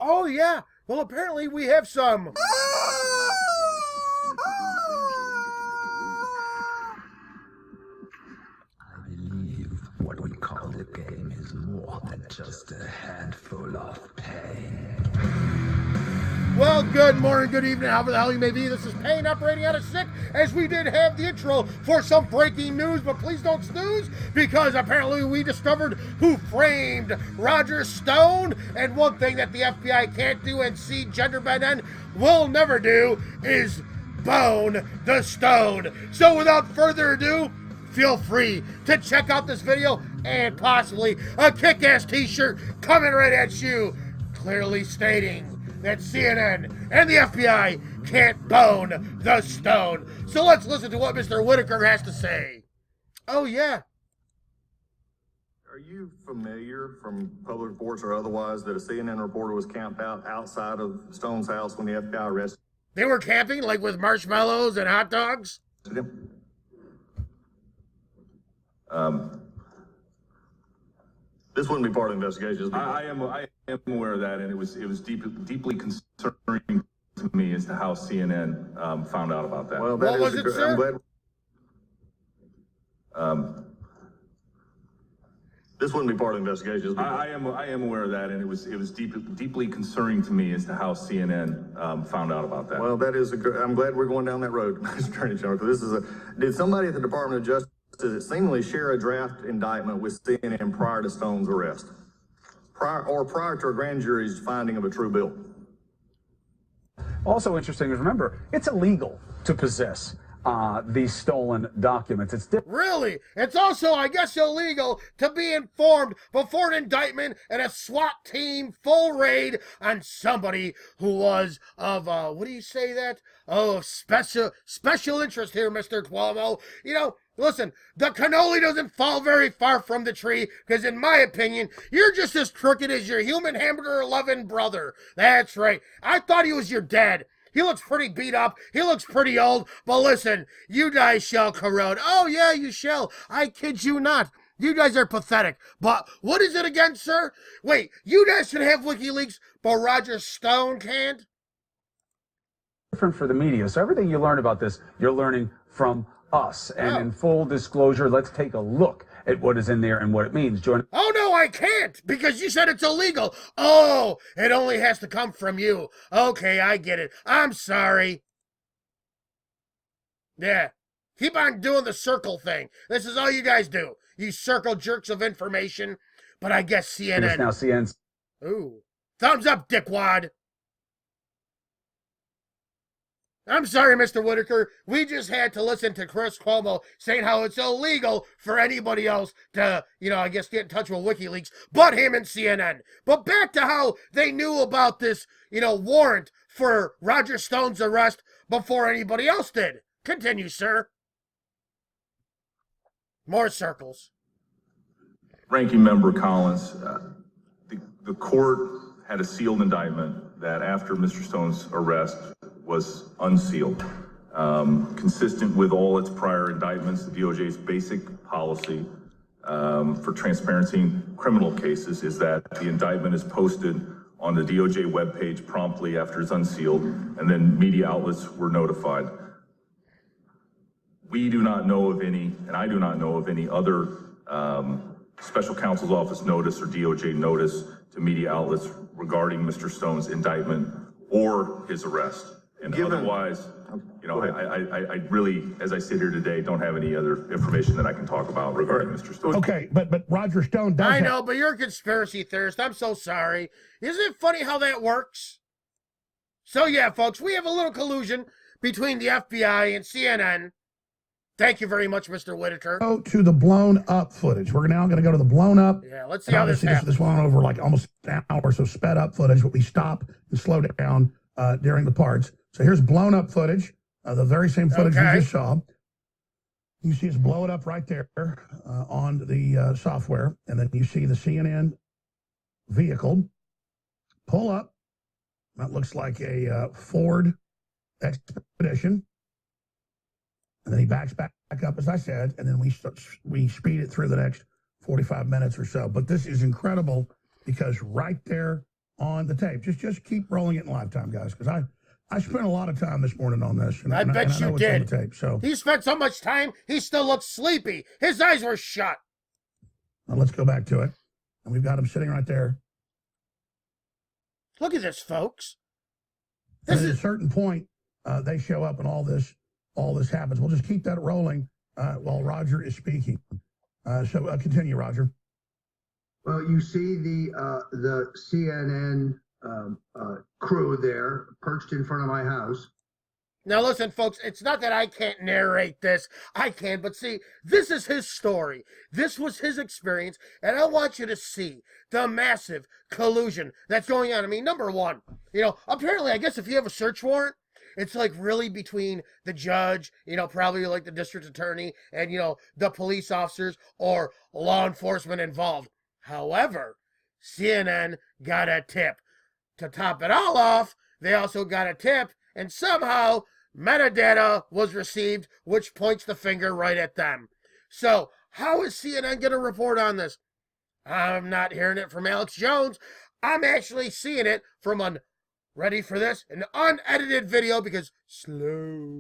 Oh, yeah. Well, apparently we have some. I believe what we call the game is more than just a handful of pain. Well, good morning, good evening, however the hell you may be. This is Payne operating out of sick, as we did have the intro for some breaking news, but please don't snooze, because apparently we discovered who framed Roger Stone, and one thing that the FBI can't do and see gender bend end will never do is bone the stone. So without further ado, feel free to check out this video and possibly a kick-ass t-shirt coming right at you, clearly stating that CNN and the FBI can't bone the stone. So let's listen to what Mr. Whitaker has to say. Oh, yeah. Are you familiar from public reports or otherwise that a CNN reporter was camped out outside of Stone's house when the FBI arrested They were camping, like with marshmallows and hot dogs? him? This wouldn't be part of the investigation. I am aware of that, and it was deeply concerning to me as to how CNN found out about that. Well, that What was it, sir? I'm glad. This wouldn't be part of the investigation. I am aware of that, and it was deeply concerning to me as to how CNN found out about that. Well, I'm glad we're going down that road, Mr. Attorney General. Did somebody at the Department of Justice seemingly share a draft indictment with CNN prior to Stone's arrest? Prior to a grand jury's finding of a true bill? Also interesting is, remember, it's illegal to possess these stolen documents. It's Really? It's also, I guess, illegal to be informed before an indictment and a SWAT team full raid on somebody who was of, what do you say that? Oh, special interest here, Mr. Cuomo. You know, listen, the cannoli doesn't fall very far from the tree, because in my opinion, you're just as crooked as your human hamburger-loving brother. That's right. I thought he was your dad. He looks pretty beat up. He looks pretty old. But listen, you guys shall corrode. Oh, yeah, you shall. I kid you not. You guys are pathetic. But what is it again, sir? Wait, you guys should have WikiLeaks, but Roger Stone can't? different for the media. So everything you learn about this, you're learning from us. And in full disclosure, let's take a look at what is in there and what it means. Oh, no, I can't, because you said it's illegal. Oh, it only has to come from you. Okay, I get it. I'm sorry. Yeah, keep on doing the circle thing. This is all you guys do. You circle jerks of information. But I guess CNN... Now CNN's... Ooh. Thumbs up, dickwad. I'm sorry, Mr. Whitaker. We just had to listen to Chris Cuomo saying how it's illegal for anybody else to, I guess get in touch with WikiLeaks, but him and CNN. But back to how they knew about this, warrant for Roger Stone's arrest before anybody else did. Continue, sir. More circles. Ranking Member Collins, the court had a sealed indictment that after Mr. Stone's arrest was unsealed. Consistent with all its prior indictments, the DOJ's basic policy for transparency in criminal cases is that the indictment is posted on the DOJ webpage promptly after it's unsealed, and then media outlets were notified. We do not know of any, and I do not know of any other special counsel's office notice or DOJ notice to media outlets regarding Mr. Stone's indictment or his arrest. And otherwise, I really, as I sit here today, don't have any other information that I can talk about regarding Mr. Stone. Okay, but Roger Stone does. I know, but you're a conspiracy theorist. I'm so sorry. Isn't it funny how that works? So yeah, folks, we have a little collusion between the FBI and CNN. Thank you very much, Mr. Whitaker. Go to the blown up footage. We're now going to go to the blown up. Yeah, let's see how this happens. This went on over like almost an hour, so sped up footage, but we stop and slow down during the parts. So here's blown up footage, the very same footage we just saw. You see us blow it up right there on the software, and then you see the CNN vehicle pull up. That looks like a Ford Expedition. And then he backs back up, as I said, and then we speed it through the next 45 minutes or so. But this is incredible because right there on the tape. Just keep rolling it in live time, guys, because I spent a lot of time this morning on this. And I bet know you it's did. on the tape, so He spent so much time, he still looks sleepy. His eyes were shut. let's go back to it. And we've got him sitting right there. Look at this, folks. And at a certain point, they show up and all this happens. We'll just keep that rolling while Roger is speaking. So continue, Roger. Well, you see the CNN crew there perched in front of my house. Now listen, folks, it's not that I can't narrate this. I can, but see, this is his story. This was his experience, and I want you to see the massive collusion that's going on. I mean, number one, apparently, I guess if you have a search warrant, it's like really between the judge, probably like the district attorney and, the police officers or law enforcement involved. However, CNN got a tip. To top it all off, they also got a tip, and somehow metadata was received, which points the finger right at them. So, how is CNN going to report on this? I'm not hearing it from Alex Jones. I'm actually seeing it from ready for this, an unedited video, because slow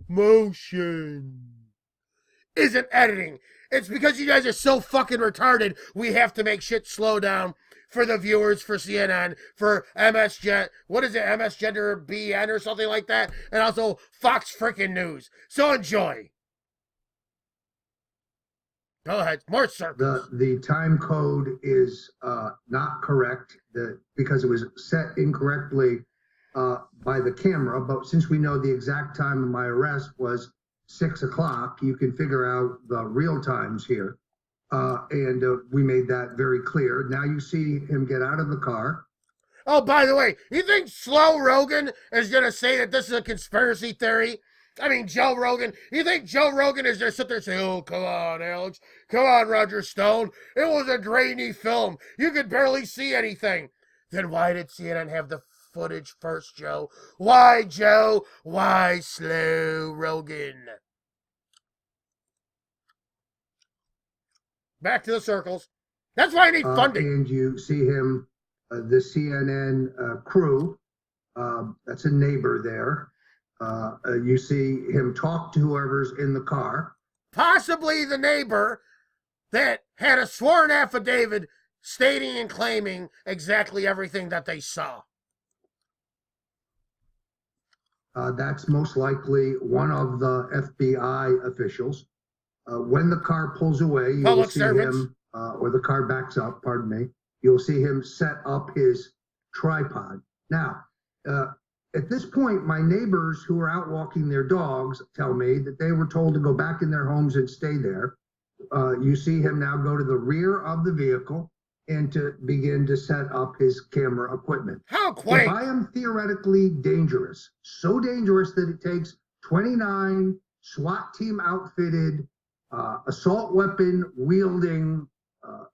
motion isn't editing. It's because you guys are so fucking retarded, we have to make shit slow down for the viewers, for CNN, for MS Gender BN or something like that, and also Fox freaking News. So enjoy. Go ahead, more circles. The time code is not correct because it was set incorrectly by the camera, but since we know the exact time of my arrest was 6 o'clock, you can figure out the real times here. And we made that very clear. Now you see him get out of the car. Oh, by the way, you think Slow Rogan is going to say that this is a conspiracy theory? I mean, Joe Rogan. You think Joe Rogan is going to sit there and say, oh, come on, Alex. Come on, Roger Stone. It was a grainy film. You could barely see anything. Then why did CNN have the footage first, Joe? Why, Joe? Why Slow Rogan? Back to the circles. That's why I need funding. And you see him, the CNN crew, that's a neighbor there. You see him talk to whoever's in the car. Possibly the neighbor that had a sworn affidavit stating and claiming exactly everything that they saw. That's most likely one of the FBI officials. When the car pulls away, you will see him, or the car backs up, pardon me, you'll see him set up his tripod. Now, at this point, my neighbors who are out walking their dogs tell me that they were told to go back in their homes and stay there. You see him now go to the rear of the vehicle and to begin to set up his camera equipment. How quaint! If I am theoretically dangerous, so dangerous that it takes 29 SWAT team outfitted, assault weapon wielding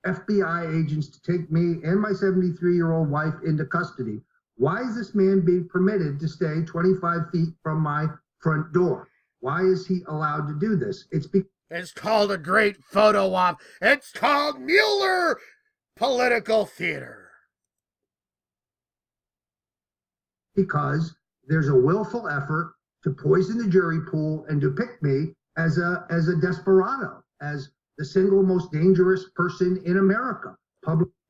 FBI agents to take me and my 73-year-old wife into custody, why is this man being permitted to stay 25 feet from my front door? Why is he allowed to do this? It's called a great photo op. It's called Mueller political theater. Because there's a willful effort to poison the jury pool and depict me as a desperado, as the single most dangerous person in America.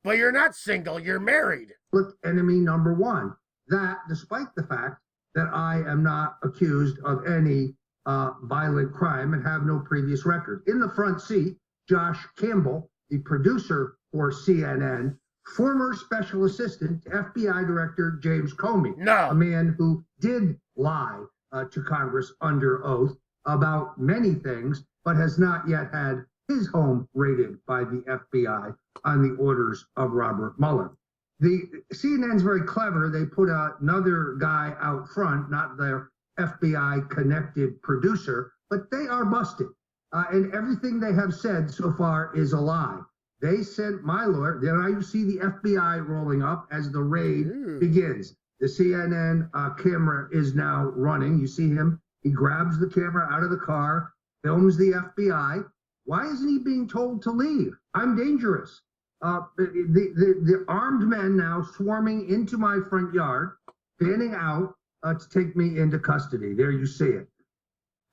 But you're not single, you're married. Public enemy number one. That, despite the fact that I am not accused of any violent crime and have no previous record. In the front seat, Josh Campbell, the producer for CNN, former special assistant to FBI Director James Comey, a man who did lie to Congress under oath about many things, but has not yet had his home raided by the FBI on the orders of Robert Mueller. The CNN's very clever. They put another guy out front, not their FBI connected producer, but they are busted. And everything they have said so far is a lie. They sent my lawyer. Then I see the FBI rolling up as the raid begins. The CNN camera is now running. You see him. He grabs the camera out of the car, films the FBI. Why isn't he being told to leave? I'm dangerous. The armed men now swarming into my front yard, fanning out to take me into custody. There you see it.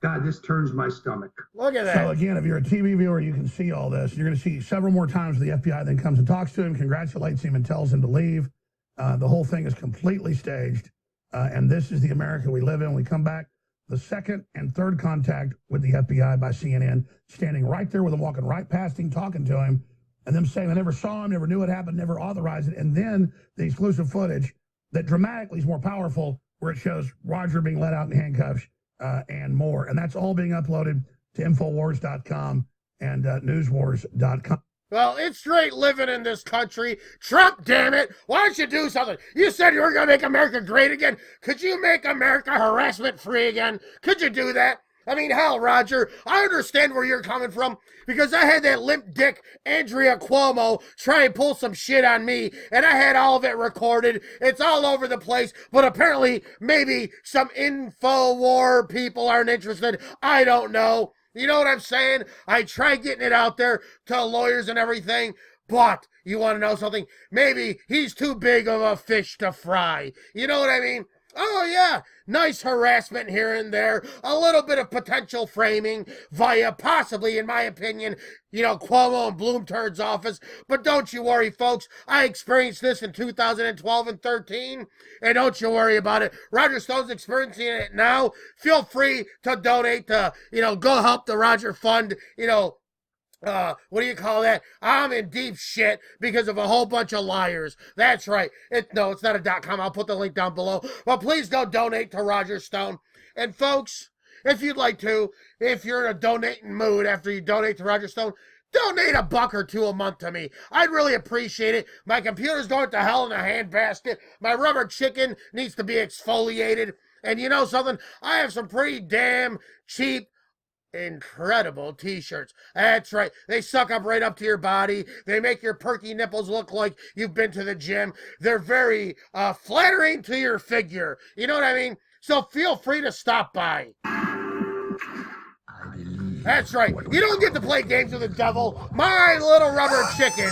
God, this turns my stomach. Look at that. So again, if you're a TV viewer, you can see all this. You're going to see several more times where the FBI then comes and talks to him, congratulates him, and tells him to leave. The whole thing is completely staged. And this is the America we live in. We come back, the second and third contact with the FBI by CNN, standing right there with him, walking right past him, talking to him, and them saying they never saw him, never knew what happened, never authorized it. And then the exclusive footage that dramatically is more powerful, where it shows Roger being let out in handcuffs and more. And that's all being uploaded to Infowars.com and Newswars.com. Well, it's great living in this country. Trump, damn it. Why don't you do something? You said you were going to make America great again. Could you make America harassment free again? Could you do that? I mean, hell, Roger, I understand where you're coming from, because I had that limp dick Andrea Cuomo try and pull some shit on me, and I had all of it recorded. It's all over the place, but apparently maybe some InfoWar people aren't interested. I don't know. You know what I'm saying? I tried getting it out there to lawyers and everything, but you want to know something? Maybe he's too big of a fish to fry. You know what I mean? Oh, yeah, nice harassment here and there, a little bit of potential framing via possibly, in my opinion, Cuomo and Bloomturd's office. But don't you worry, folks. I experienced this in 2012 and 13, and don't you worry about it. Roger Stone's experiencing it now. Feel free to donate to, go help the Roger Fund, what do you call that? I'm in deep shit because of a whole bunch of liars. That's right. No, it's not a .com. I'll put the link down below. But please go donate to Roger Stone. And folks, if you'd like to, if you're in a donating mood after you donate to Roger Stone, donate $1 or $2 a month to me. I'd really appreciate it. My computer's going to hell in a handbasket. My rubber chicken needs to be exfoliated. And you know something? I have some pretty damn cheap, incredible t-shirts. That's right. They suck up right up to your body. They make your perky nipples look like you've been to the gym. They're very flattering to your figure. You know what I mean? So feel free to stop by. That's right. You don't get to play games with the devil. My little rubber chicken,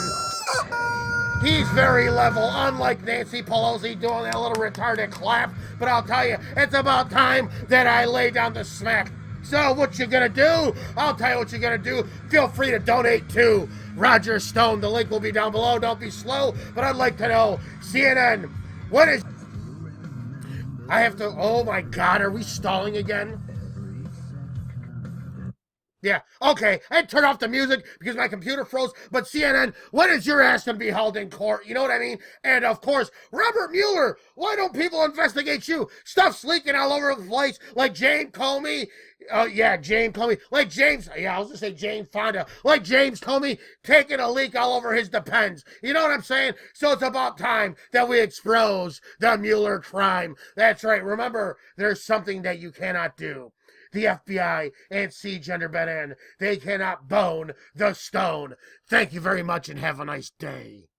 he's very level, unlike Nancy Pelosi doing that little retarded clap. But I'll tell you, it's about time that I lay down the smack. So what you gonna do? I'll tell you what you're gonna do. Feel free to donate to Roger Stone. The link will be down below. Don't be slow. But I'd like to know, CNN, what is... I have to... Oh my God, are we stalling again? Yeah, okay, I turned off the music because my computer froze, but CNN, when is your ass going to be held in court? You know what I mean? And of course, Robert Mueller, why don't people investigate you? Stuff's leaking all over the place, like James Comey. James Comey. Like James, I was going to say James Fonda. Like James Comey taking a leak all over his Depends. You know what I'm saying? So it's about time that we expose the Mueller crime. That's right. Remember, there's something that you cannot do. The FBI and C. Gender Ben N. They cannot bone the stone. Thank you very much and have a nice day.